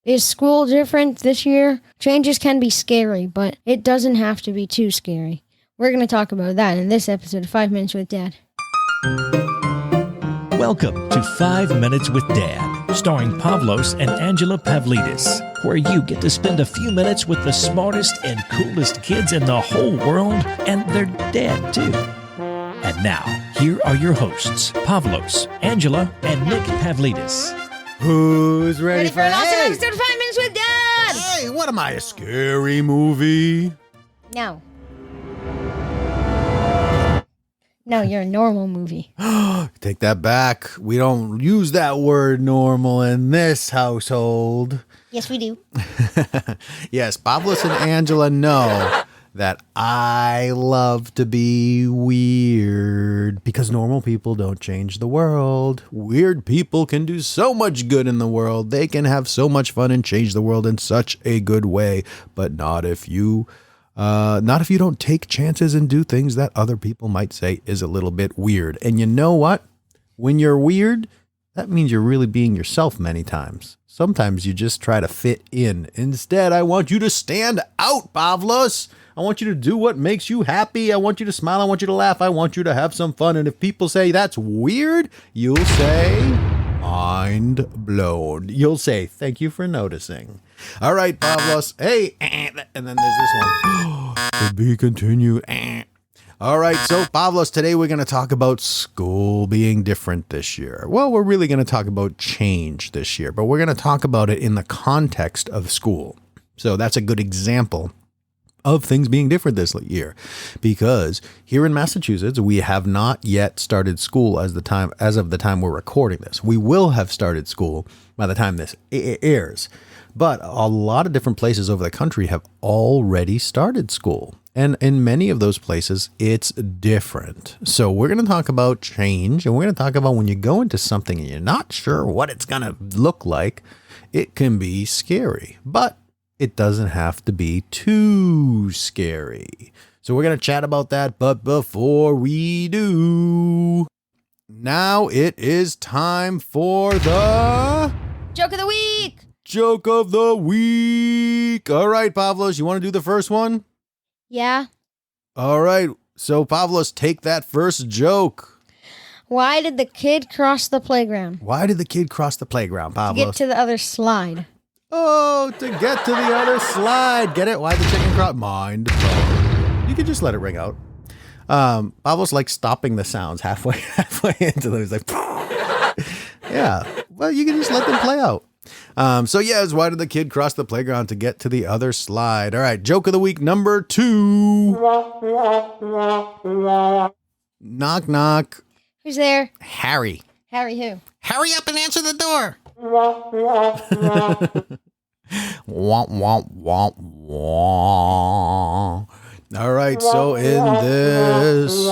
Is school different this year? Changes can be scary, but it doesn't have to be too scary. We're going to talk about that in this episode of 5 Minutes with Dad. Welcome to 5 Minutes with Dad, starring Pavlos and Angela Pavlidis, where you get to spend a few minutes with the smartest and coolest kids in the whole world, and their dad, too. And now, here are your hosts, Pavlos, Angela, and Nick Pavlidis. Who's ready for an awesome episode of 5 Minutes with Dad? Hey, what am I, a scary movie? No. No, you're a normal movie. Take that back. We don't use that word normal in this household. Yes, we do. Yes, Pavlos and Angela know that I love to be weird because normal people don't change the world. Weird people can do so much good in the world. They can have so much fun and change the world in such a good way, but not if you don't take chances and do things that other people might say is a little bit weird. And you know what? When you're weird, that means you're really being yourself many times. Sometimes you just try to fit in. Instead, I want you to stand out, Pavlos. I want you to do what makes you happy. I want you to smile. I want you to laugh. I want you to have some fun. And if people say that's weird, you'll say, mind blown. You'll say, thank you for noticing. All right, Pavlos. Hey, and then there's this one. To be continued. All right, so Pavlos, today we're going to talk about school being different this year. Well, we're really going to talk about change this year, but we're going to talk about it in the context of school. So that's a good example of things being different this year, because here in Massachusetts, we have not yet started school as of the time we're recording this. We will have started school by the time this airs, but a lot of different places over the country have already started school. And in many of those places, it's different. So we're going to talk about change, and we're going to talk about when you go into something and you're not sure what it's going to look like, it can be scary, but it doesn't have to be too scary. So we're going to chat about that. But before we do, now it is time for the Joke of the week. Joke of the week. All right, Pavlos, you want to do the first one? Yeah. All right. So Pavlos, take that first joke. Why did the kid cross the playground? Why did the kid cross the playground, Pavlos? To get to the other slide. Oh, to get to the other slide. Get it? Why the chicken cross? Mind blown. You can just let it ring out. Pavlos likes stopping the sounds halfway into them. He's like, yeah. Well, you can just let them play out. So yes, why did the kid cross the playground to get to the other slide? All right, joke of the week number 2. Knock, knock. Who's there? Harry. Harry who? Hurry up and answer the door. Womp, womp, womp, womp. All right, so in this...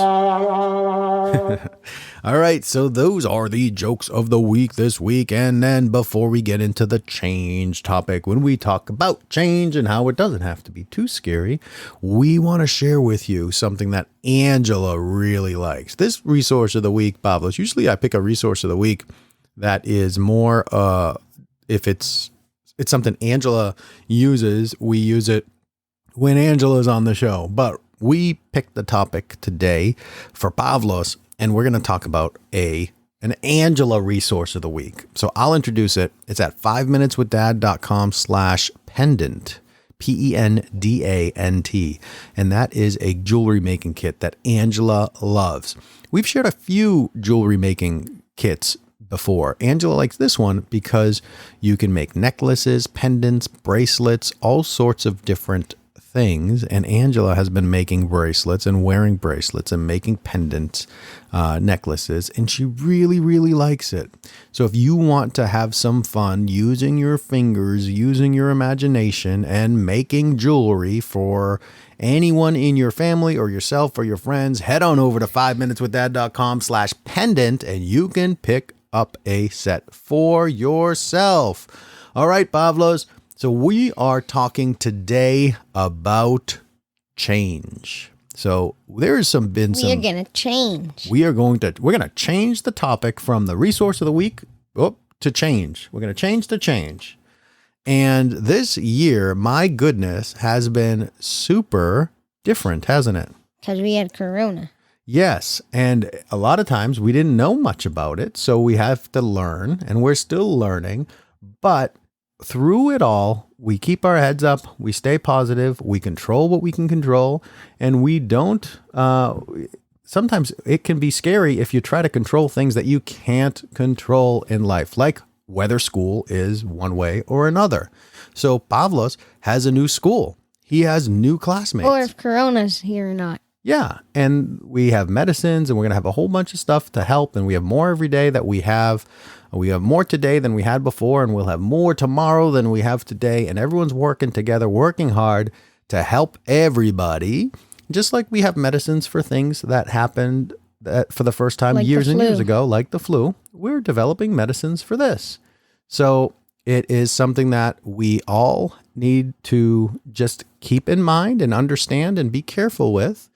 All right, so those are the jokes of the week this week. And then before we get into the change topic, when we talk about change and how it doesn't have to be too scary, we want to share with you something that Angela really likes. This resource of the week, Pavlos, usually I pick a resource of the week that is more, if it's something Angela uses, we use it when Angela's on the show. But we picked the topic today for Pavlos, and we're going to talk about an Angela resource of the week. So I'll introduce it. It's at 5minuteswithdad.com/pendant, PENDANT. And that is a jewelry making kit that Angela loves. We've shared a few jewelry making kits before. Angela likes this one because you can make necklaces, pendants, bracelets, all sorts of different things. And Angela has been making bracelets and wearing bracelets and making pendants, necklaces, and she really, really likes it. So if you want to have some fun using your fingers, using your imagination, and making jewelry for anyone in your family or yourself or your friends, head on over to 5minuteswithdad.com/pendant and you can pick up a set for yourself. All right, Pavlos. So we are talking today about change. So there's some. We are going to change. We're going to change the topic from the resource of the week to change. We're going to change to change. And this year, my goodness, has been super different, hasn't it? Because we had Corona. Yes. And a lot of times we didn't know much about it. So we have to learn, and we're still learning. But through it all, we keep our heads up. We stay positive. We control what we can control. And we don't. Sometimes it can be scary if you try to control things that you can't control in life, like whether school is one way or another. So Pavlos has a new school. He has new classmates. Or if Corona's here or not. Yeah. And we have medicines, and we're going to have a whole bunch of stuff to help. And we have more every day that we have. We have more today than we had before, and we'll have more tomorrow than we have today. And everyone's working together, working hard to help everybody. Just like we have medicines for things that happened for the first time Like years the and years flu. ago, like the flu, we're developing medicines for this. So it is something that we all need to just keep in mind and understand and be careful with.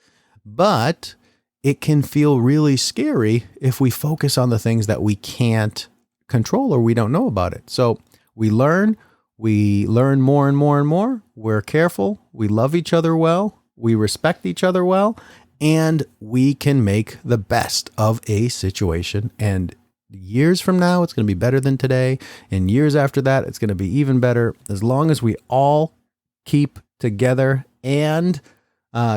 But it can feel really scary if we focus on the things that we can't control or we don't know about it. So we learn more and more and more. We're careful. We love each other well. We respect each other well, and we can make the best of a situation. And years from now, it's going to be better than today. And years after that, it's going to be even better, as long as we all keep together and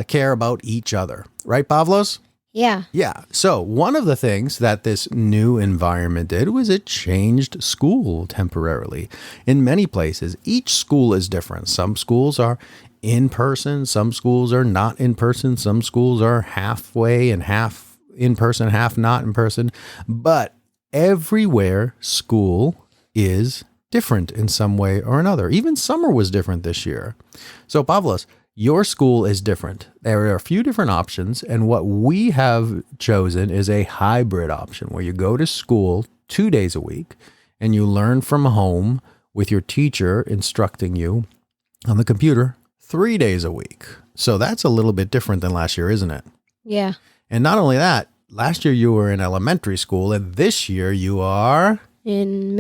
care about each other. Right, Pavlos? Yeah. Yeah. So one of the things that this new environment did was it changed school temporarily. In many places, each school is different. Some schools are in person. Some schools are not in person. Some schools are halfway and half in person, half not in person. But everywhere, school is different in some way or another. Even summer was different this year. So Pavlos, your school is different. There are a few different options, and what we have chosen is a hybrid option where you go to school 2 days a week and you learn from home with your teacher instructing you on the computer 3 days a week. So that's a little bit different than last year, isn't it? Yeah. And not only that, last year you were in elementary school, and this year you are In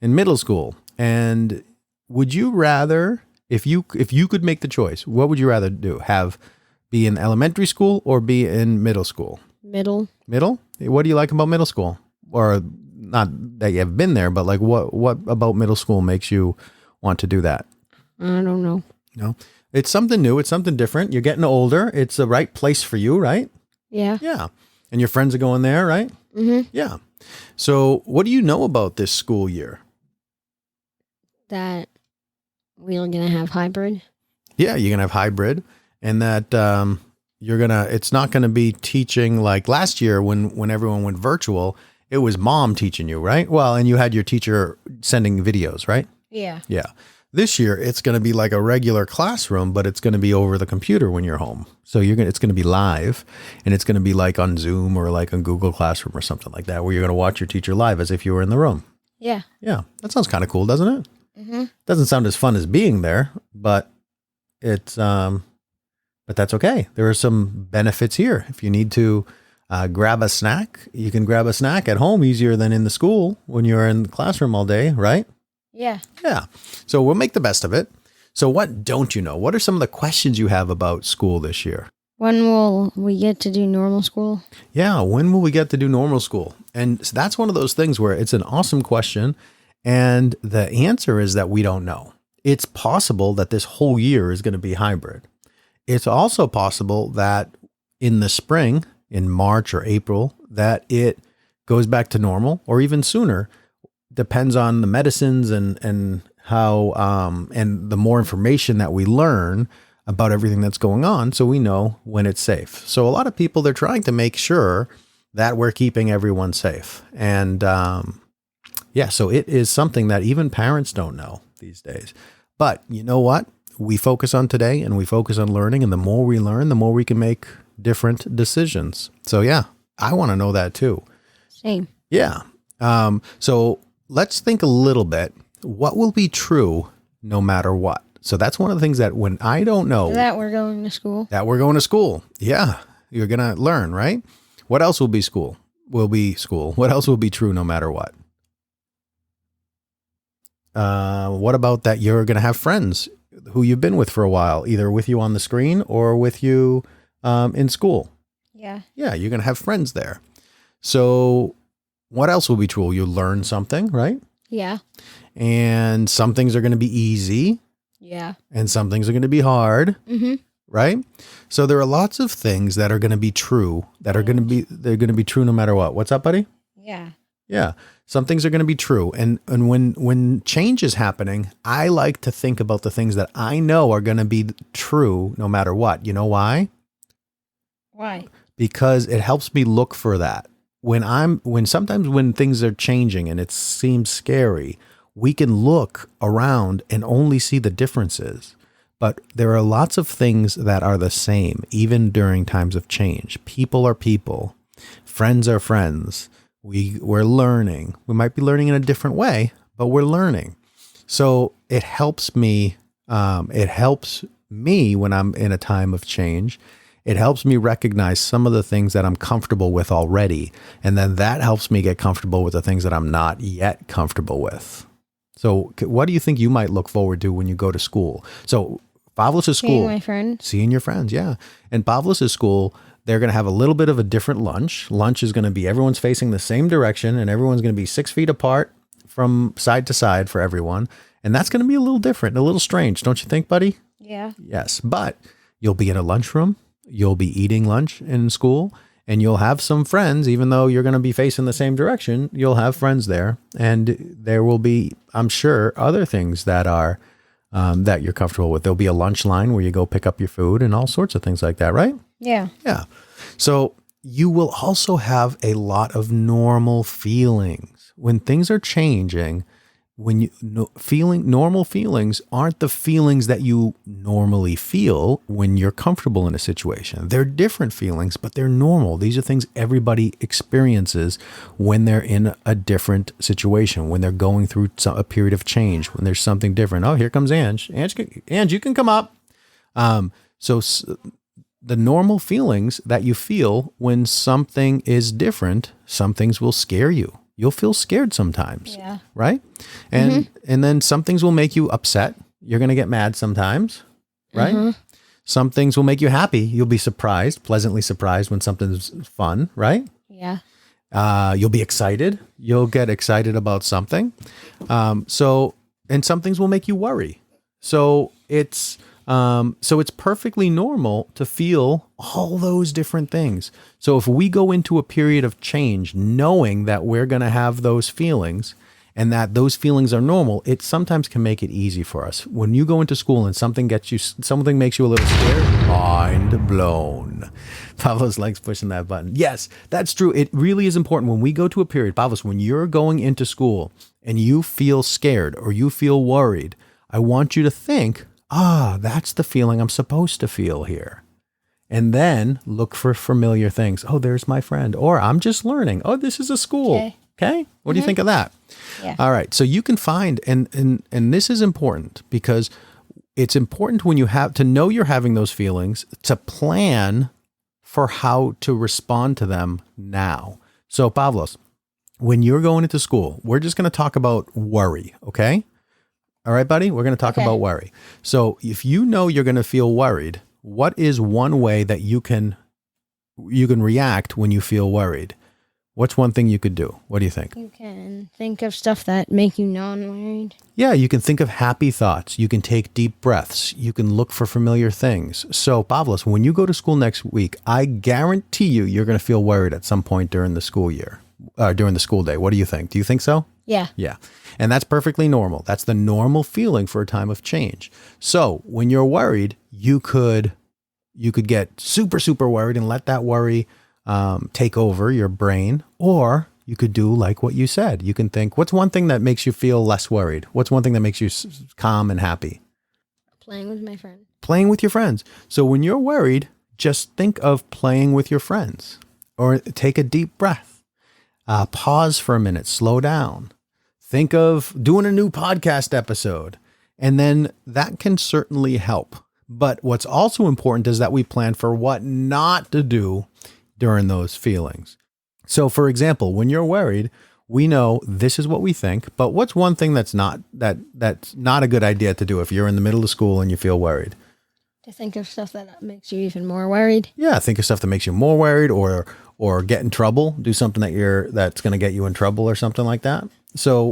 middle school. And would you rather, if you could make the choice, what would you rather do? Be in elementary school or be in middle school? Middle. Middle? What do you like about middle school? Or not that you have been there, but like what about middle school makes you want to do that? I don't know. No. It's something new. It's something different. You're getting older. It's the right place for you, right? Yeah. Yeah. And your friends are going there, right? Mm-hmm. Yeah. So what do you know about this school year? That we are going to have hybrid. Yeah, you're going to have hybrid, and that it's not going to be teaching like last year when everyone went virtual. It was mom teaching you, right? Well, and you had your teacher sending videos, right? Yeah. Yeah. This year, it's going to be like a regular classroom, but it's going to be over the computer when you're home. So it's going to be live, and it's going to be like on Zoom or like on Google Classroom or something like that, where you're going to watch your teacher live as if you were in the room. Yeah. Yeah. That sounds kind of cool, doesn't it? Mm-hmm. Doesn't sound as fun as being there, but but that's okay. There are some benefits here. If you need to grab a snack, you can grab a snack at home easier than in the school when you're in the classroom all day, right? Yeah. Yeah. So we'll make the best of it. So what don't you know? What are some of the questions you have about school this year? When will we get to do normal school? Yeah. When will we get to do normal school? And so that's one of those things where it's an awesome question. And the answer is that we don't know. It's possible that this whole year is going to be hybrid. It's also possible that in the spring, in March or April, that it goes back to normal or even sooner. Depends on the medicines and how and the more information that we learn about everything that's going on, so we know when it's safe. So a lot of people, they're trying to make sure that we're keeping everyone safe. And so it is something that even parents don't know these days. But you know what? We focus on today and we focus on learning. And the more we learn, the more we can make different decisions. So yeah, I want to know that too. Same. Yeah. So let's think a little bit. What will be true no matter what? So that's one of the things that when I don't know. That we're going to school. That we're going to school. Yeah. You're going to learn, right? What else will be school? Will be school. What else will be true no matter what? What about that you're going to have friends who you've been with for a while, either with you on the screen or with you in school? Yeah. Yeah, you're going to have friends there. So what else will be true? You learn something, right? Yeah. And some things are going to be easy. Yeah. And some things are going to be hard. Mm-hmm. Right? So there are lots of things that are going to be true they're going to be true no matter what. What's up, buddy? Yeah. Yeah. Some things are going to be true. And when change is happening, I like to think about the things that I know are going to be true no matter what. You know why? Why? Because it helps me look for that. Sometimes when things are changing and it seems scary, we can look around and only see the differences. But there are lots of things that are the same, even during times of change. People are people. Friends are friends. We're learning. We might be learning in a different way, but we're learning. So it helps me. It helps me when I'm in a time of change. It helps me recognize some of the things that I'm comfortable with already. And then that helps me get comfortable with the things that I'm not yet comfortable with. So what do you think you might look forward to when you go to school? So Pavlos' school. Seeing my friends. Seeing your friends, yeah. And Pavlos' school, they're going to have a little bit of a different lunch. Lunch is going to be everyone's facing the same direction and everyone's going to be 6 feet apart from side to side for everyone. And that's going to be a little different, a little strange, don't you think, buddy? Yeah. Yes, but you'll be in a lunchroom. You'll be eating lunch in school and you'll have some friends, even though you're going to be facing the same direction, you'll have friends there. And there will be, I'm sure, other things that are that you're comfortable with. There'll be a lunch line where you go pick up your food and all sorts of things like that, right? Yeah. Yeah. So you will also have a lot of normal feelings. When things are changing, normal feelings aren't the feelings that you normally feel when you're comfortable in a situation. They're different feelings, but they're normal. These are things everybody experiences when they're in a different situation, when they're going through a period of change, when there's something different. Oh, here comes Ange. Ange, you can come up. So the normal feelings that you feel when something is different, some things will scare you. You'll feel scared sometimes, Yeah. right? And then some things will make you upset. You're going to get mad sometimes, right? Some things will make you happy. You'll be surprised, pleasantly surprised when something's fun, right? Yeah. You'll be excited. You'll get excited about something. And some things will make you worry. So it's perfectly normal to feel all those different things. So if we go into a period of change, knowing that we're going to have those feelings and that those feelings are normal, it sometimes can make it easy for us. When you go into school and something makes you a little scared, mind blown. Pavlos likes pushing that button. Yes, that's true. It really is important when we go to a period, Pavlos, when you're going into school and you feel scared or you feel worried, I want you to think, that's the feeling I'm supposed to feel here. And then look for familiar things. Oh, there's my friend. Or I'm just learning. Oh, this is a school. Okay. What do you think of that? Yeah. All right. So you can find, and this is important because it's important when you have to know you're having those feelings to plan for how to respond to them now. So Pavlos, when you're going into school, we're just going to talk about worry. Okay. All right, buddy, we're going to talk about worry. So if you know you're going to feel worried, what is one way that you can react when you feel worried? What's one thing you could do? What do you think? You can think of stuff that make you non-worried. Yeah, you can think of happy thoughts. You can take deep breaths. You can look for familiar things. So Pavlos, when you go to school next week, I guarantee you're going to feel worried at some point during the school year, during the school day. What do you think? Do you think so? Yeah. Yeah. And that's perfectly normal. That's the normal feeling for a time of change. So when you're worried, you could get super, super worried and let that worry take over your brain. Or you could do like what you said. You can think, what's one thing that makes you feel less worried? What's one thing that makes you calm and happy? Playing with my friends. Playing with your friends. So when you're worried, just think of playing with your friends. Or take a deep breath. Pause for a minute. Slow down. Think of doing a new podcast episode, and then that can certainly help. But what's also important is that we plan for what not to do during those feelings. So, for example, when you're worried, we know this is what we think, but what's one thing that's not a good idea to do if you're in the middle of school and you feel worried? To think of stuff that makes you even more worried. Yeah, think of stuff that makes you more worried, or get in trouble. Do something that's going to get you in trouble or something like that. So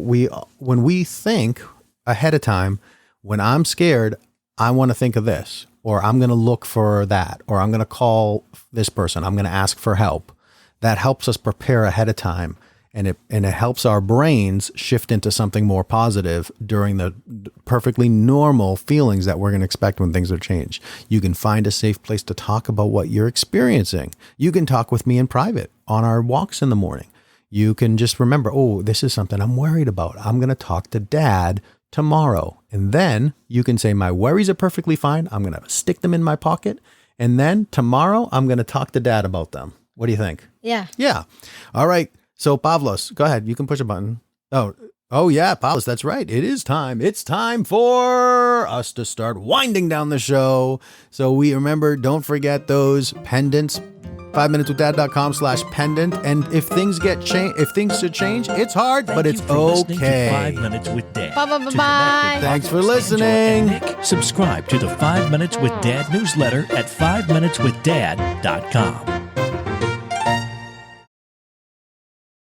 when we think ahead of time, when I'm scared, I want to think of this, or I'm going to look for that, or I'm going to call this person. I'm going to ask for help. That helps us prepare ahead of time. And it helps our brains shift into something more positive during the perfectly normal feelings that we're going to expect when things are changed. You can find a safe place to talk about what you're experiencing. You can talk with me in private on our walks in the morning. You can just remember, oh, this is something I'm worried about. I'm going to talk to Dad tomorrow. And then you can say, my worries are perfectly fine. I'm going to stick them in my pocket. And then tomorrow I'm going to talk to Dad about them. What do you think? Yeah. Yeah. All right. So Pavlos, go ahead. You can push a button. Oh yeah, Pavlos, that's right. It is time. It's time for us to start winding down the show. So don't forget those pendants. 5minuteswithdad.com/pendant. And if things should change, it's hard, but it's okay. 5 Minutes with Dad. Bye. Pavlos Thanks for and listening. Nick, subscribe to the 5 Minutes with Dad newsletter at 5minuteswithdad.com.